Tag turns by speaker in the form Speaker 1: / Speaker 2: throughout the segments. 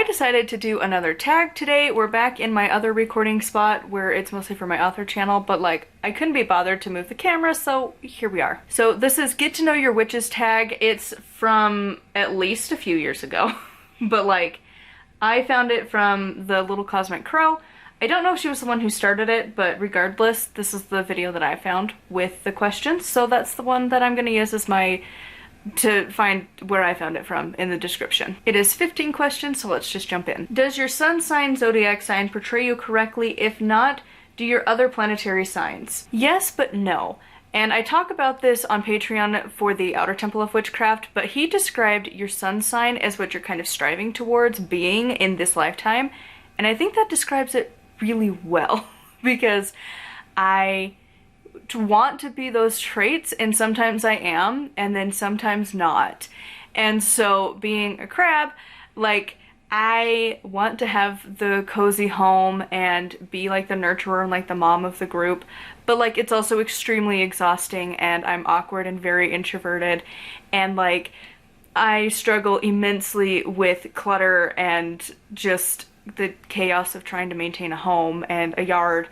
Speaker 1: I decided to do another tag today. We're back in my other recording spot where it's mostly for my author channel, but like I couldn't be bothered to move the camera, so here we are. So this is Get to Know Your Witches tag. It's from at least a few years ago, but like I found it from the Little Cosmic Crow. I don't know if she was the one who started it, but regardless, this is the video that I found with the questions, so that's the one that I'm gonna use as my to find where I found it from in the description. It is 15 questions, so let's just jump in. Does your sun sign, zodiac sign portray you correctly? If not, do your other planetary signs? Yes, but no. And I talk about this on Patreon for the Outer Temple of Witchcraft, but he described your sun sign as what you're kind of striving towards being in this lifetime, and I think that describes it really well, because I want to be those traits, and sometimes I am, and then sometimes not. And so being a crab, like I want to have the cozy home and be like the nurturer and like the mom of the group, but like it's also extremely exhausting, and I'm awkward and very introverted, and like I struggle immensely with clutter and just the chaos of trying to maintain a home and a yard.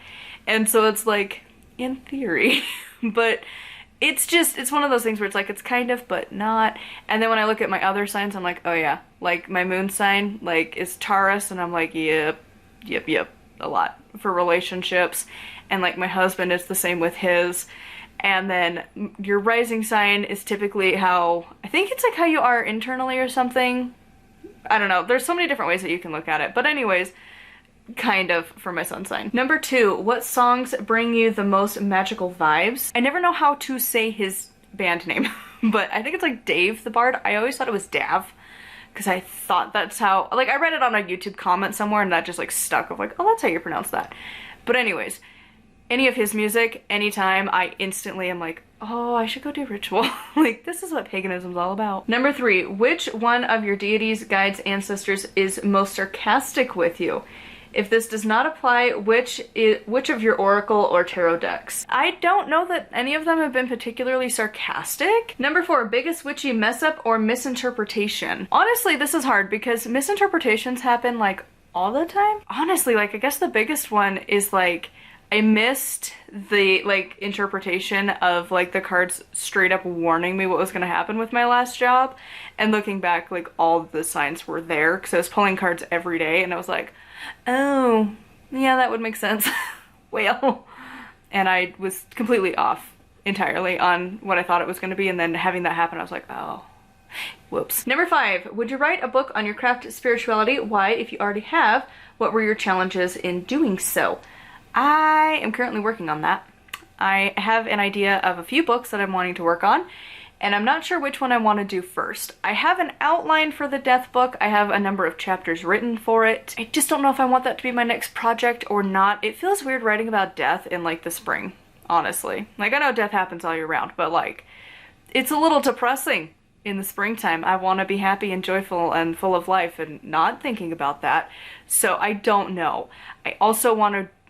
Speaker 1: And so it's like, in theory, but it's one of those things where it's like it's kind of but not. And then when I look at my other signs, I'm like, oh yeah, like my moon sign like is Taurus, and I'm like, yep, a lot for relationships. And like my husband is the same with his. And then your rising sign is typically how, I think it's like how you are internally or something. I don't know, there's so many different ways that you can look at it, but anyways, kind of for my sun sign. Number 2, what songs bring you the most magical vibes? I never know how to say his band name, but I think it's like Dave the Bard. I always thought it was Dav, because I thought that's how, like I read it on a YouTube comment somewhere and that just like stuck of like, oh, that's how you pronounce that. But anyways, any of his music, anytime, I instantly am like, oh, I should go do ritual. Like, this is what paganism's all about. Number 3, which one of your deities, guides, ancestors is most sarcastic with you? If this does not apply, which of your oracle or tarot decks? I don't know that any of them have been particularly sarcastic. Number 4, biggest witchy mess up or misinterpretation? Honestly, this is hard because misinterpretations happen like all the time. Honestly, like I guess the biggest one is like I missed the like interpretation of like the cards straight up warning me what was going to happen with my last job, and looking back, like all the signs were there because I was pulling cards every day, and I was like, oh yeah, that would make sense. Well, and I was completely off entirely on what I thought it was going to be, and then having that happen I was like, oh whoops. Number 5, would you write a book on your craft spirituality? Why? If you already have, what were your challenges in doing so? I am currently working on that. I have an idea of a few books that I'm wanting to work on, and I'm not sure which one I want to do first. I have an outline for the death book. I have a number of chapters written for it. I just don't know if I want that to be my next project or not. It feels weird writing about death in like the spring, honestly. Like I know death happens all year round, but like it's a little depressing in the springtime. I want to be happy and joyful and full of life and not thinking about that. So I don't know.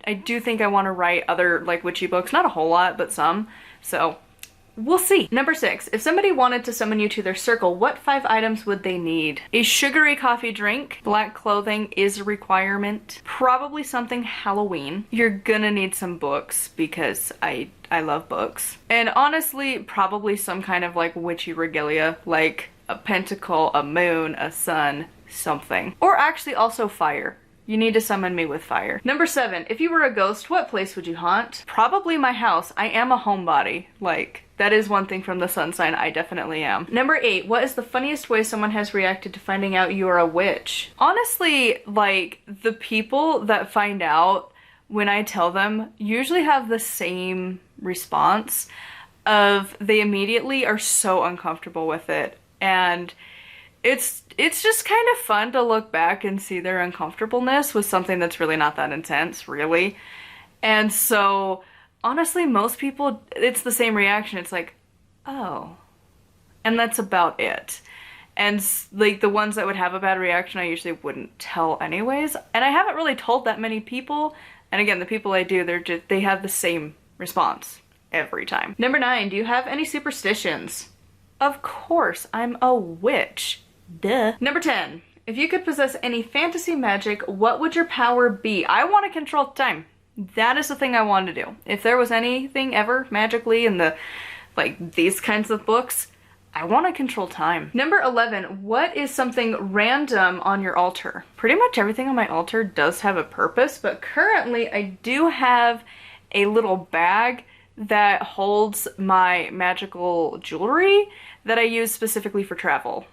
Speaker 1: I do think I want to write other like witchy books, not a whole lot, but some, so we'll see. Number 6, if somebody wanted to summon you to their circle, what 5 items would they need? A sugary coffee drink, black clothing is a requirement, probably something Halloween. You're gonna need some books because I love books, and honestly probably some kind of like witchy regalia, like a pentacle, a moon, a sun, something, or actually also fire. You need to summon me with fire. Number 7, if you were a ghost, what place would you haunt? Probably my house. I am a homebody. Like, that is one thing from the sun sign, I definitely am. Number 8, what is the funniest way someone has reacted to finding out you are a witch? Honestly, like, the people that find out when I tell them usually have the same response of they immediately are so uncomfortable with it, and it's just kind of fun to look back and see their uncomfortableness with something that's really not that intense, really. And so, honestly, most people, it's the same reaction. It's like, oh. And that's about it. And like the ones that would have a bad reaction, I usually wouldn't tell anyways. And I haven't really told that many people. And again, the people I do, they have the same response every time. Number 9, do you have any superstitions? Of course, I'm a witch. Duh. Number 10, If you could possess any fantasy magic, what would your power be? I want to control time. That is the thing I want to do. If there was anything ever magically in the, like, these kinds of books, I want to control time. Number 11, what is something random on your altar? Pretty much everything on my altar does have a purpose, but currently I do have a little bag that holds my magical jewelry that I use specifically for travel.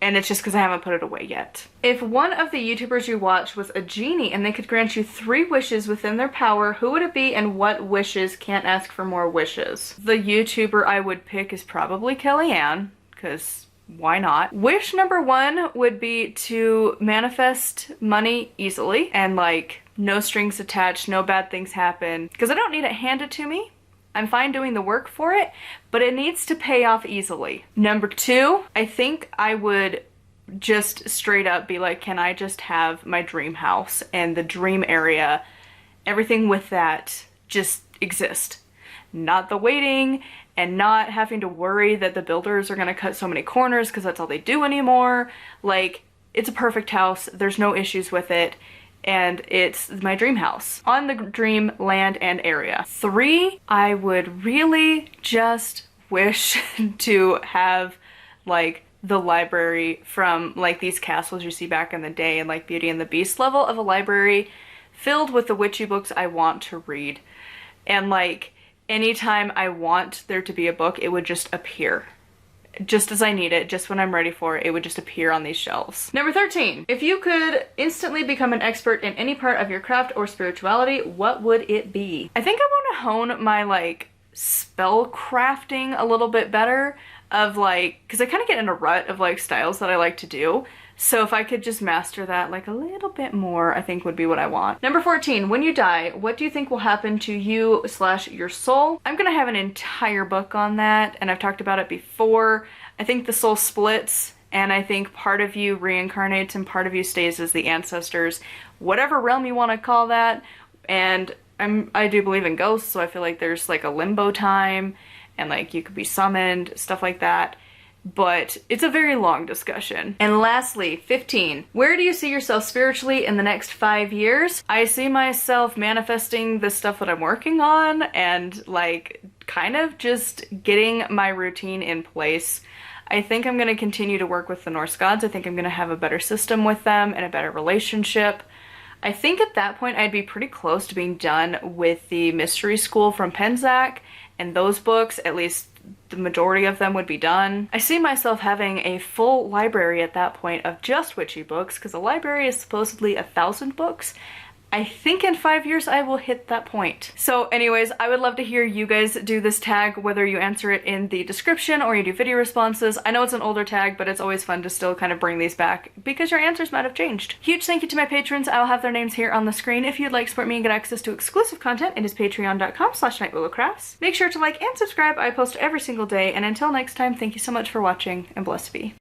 Speaker 1: And it's just because I haven't put it away yet. If one of the YouTubers you watch was a genie and they could grant you 3 wishes within their power, who would it be and what wishes can't ask for more wishes? The YouTuber I would pick is probably Kellyanne, because why not? Wish number 1 would be to manifest money easily and like no strings attached, no bad things happen, because I don't need it handed to me. I'm fine doing the work for it, but it needs to pay off easily. Number 2, I think I would just straight up be like, can I just have my dream house and the dream area, everything with that just exist. Not the waiting and not having to worry that the builders are gonna cut so many corners because that's all they do anymore. Like, it's a perfect house, there's no issues with it. And it's my dream house on the dream land and area. 3, I would really just wish to have like the library from like these castles you see back in the day and like Beauty and the Beast level of a library filled with the witchy books I want to read. And like anytime I want there to be a book, it would just appear. Just as I need it, just when I'm ready for it, it would just appear on these shelves. Number 13, if you could instantly become an expert in any part of your craft or spirituality, what would it be? I think I want to hone my like spell crafting a little bit better of like, because I kind of get in a rut of like styles that I like to do. So if I could just master that like a little bit more, I think would be what I want. Number 14, when you die, what do you think will happen to you / your soul? I'm gonna have an entire book on that, and I've talked about it before. I think the soul splits, and I think part of you reincarnates and part of you stays as the ancestors, whatever realm you want to call that. And I do believe in ghosts, so I feel like there's like a limbo time, and like you could be summoned, stuff like that. But it's a very long discussion. And lastly, 15. Where do you see yourself spiritually in the next 5 years? I see myself manifesting the stuff that I'm working on and like kind of just getting my routine in place. I think I'm going to continue to work with the Norse gods. I think I'm going to have a better system with them and a better relationship. I think at that point I'd be pretty close to being done with the mystery school from Penzak and those books, at least the majority of them would be done. I see myself having a full library at that point of just witchy books, because a library is supposedly 1,000 books. I think in 5 years I will hit that point. So anyways, I would love to hear you guys do this tag, whether you answer it in the description or you do video responses. I know it's an older tag, but it's always fun to still kind of bring these back because your answers might have changed. Huge thank you to my patrons. I'll have their names here on the screen. If you'd like to support me and get access to exclusive content, it is patreon.com/nightwillowcrafts. Make sure to like and subscribe. I post every single day, and until next time, thank you so much for watching, and blessed be.